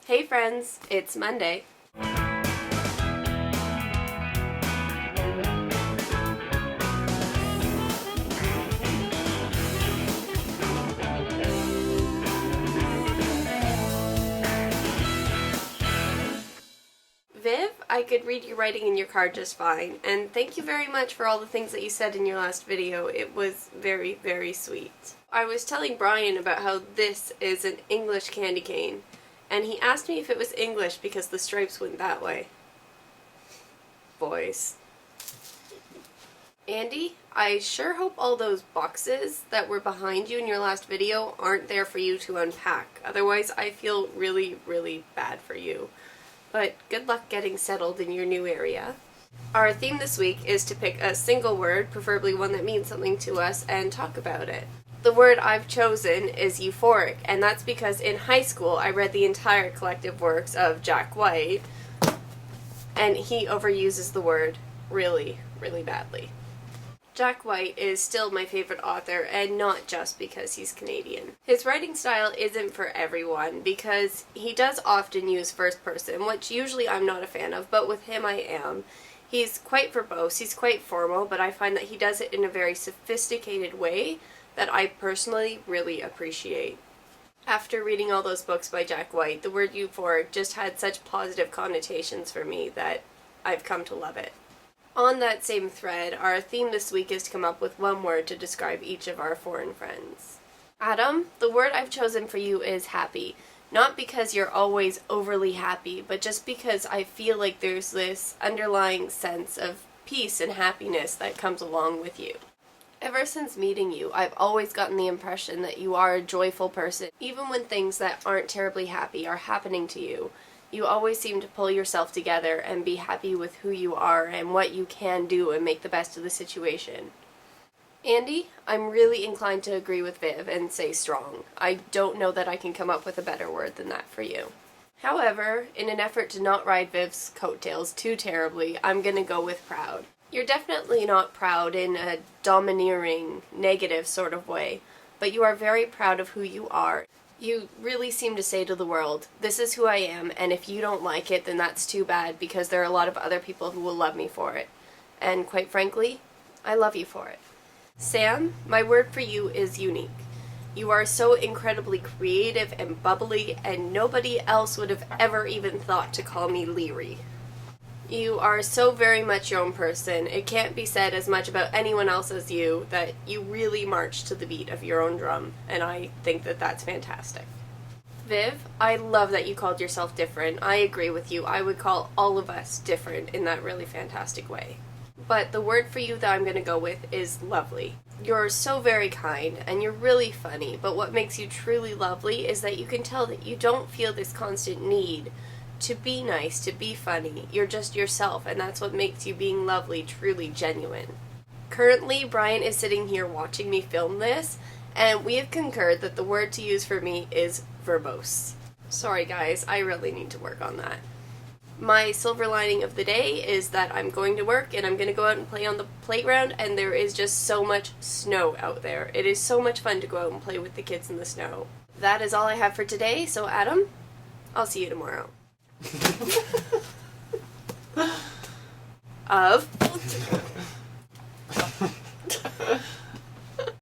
Hey friends, it's Monday. Viv, I could read your writing in your card just fine, and thank you very much for all the things that you said in your last video. It was very, very sweet. I was telling Brian about how this is an English candy cane, and he asked me if it was English because the stripes went that way. Boys. Andy, I sure hope all those boxes that were behind you in your last video aren't there for you to unpack. Otherwise, I feel really, really bad for you. But good luck getting settled in your new area. Our theme this week is to pick a single word, preferably one that means something to us, and talk about it. The word I've chosen is euphoric, and that's because in high school I read the entire collective works of Jack White, and he overuses the word really, really badly. Jack White is still my favorite author, and not just because he's Canadian. His writing style isn't for everyone because he does often use first person, which usually I'm not a fan of, but with him I am. He's quite verbose, he's quite formal, but I find that he does it in a very sophisticated way that I personally really appreciate. After reading all those books by Jack White, the word euphoric just had such positive connotations for me that I've come to love it. On that same thread, our theme this week is to come up with one word to describe each of our foreign friends. Adam, the word I've chosen for you is happy. Not because you're always overly happy, but just because I feel like there's this underlying sense of peace and happiness that comes along with you. Ever since meeting you, I've always gotten the impression that you are a joyful person. Even when things that aren't terribly happy are happening to you, you always seem to pull yourself together and be happy with who you are and what you can do and make the best of the situation. Andy, I'm really inclined to agree with Viv and say strong. I don't know that I can come up with a better word than that for you. However, in an effort to not ride Viv's coattails too terribly, I'm gonna go with proud. You're definitely not proud in a domineering, negative sort of way, but you are very proud of who you are. You really seem to say to the world, this is who I am, and if you don't like it, then that's too bad because there are a lot of other people who will love me for it. And quite frankly, I love you for it. Sam, my word for you is unique. You are so incredibly creative and bubbly, and nobody else would have ever even thought to call me leery. You are so very much your own person. It can't be said as much about anyone else as you that you really march to the beat of your own drum, and I think that that's fantastic. Viv, I love that you called yourself different. I agree with you. I would call all of us different in that really fantastic way. But the word for you that I'm going to go with is lovely. You're so very kind, and you're really funny, but what makes you truly lovely is that you can tell that you don't feel this constant need to be nice, to be funny. You're just yourself, and that's what makes you being lovely truly genuine. Currently, Brian is sitting here watching me film this, and we have concurred that the word to use for me is verbose. Sorry guys, I really need to work on that. My silver lining of the day is that I'm going to work and I'm going to go out and play on the playground, and there is just so much snow out there. It is so much fun to go out and play with the kids in the snow. That is all I have for today, so Adam, I'll see you tomorrow. Of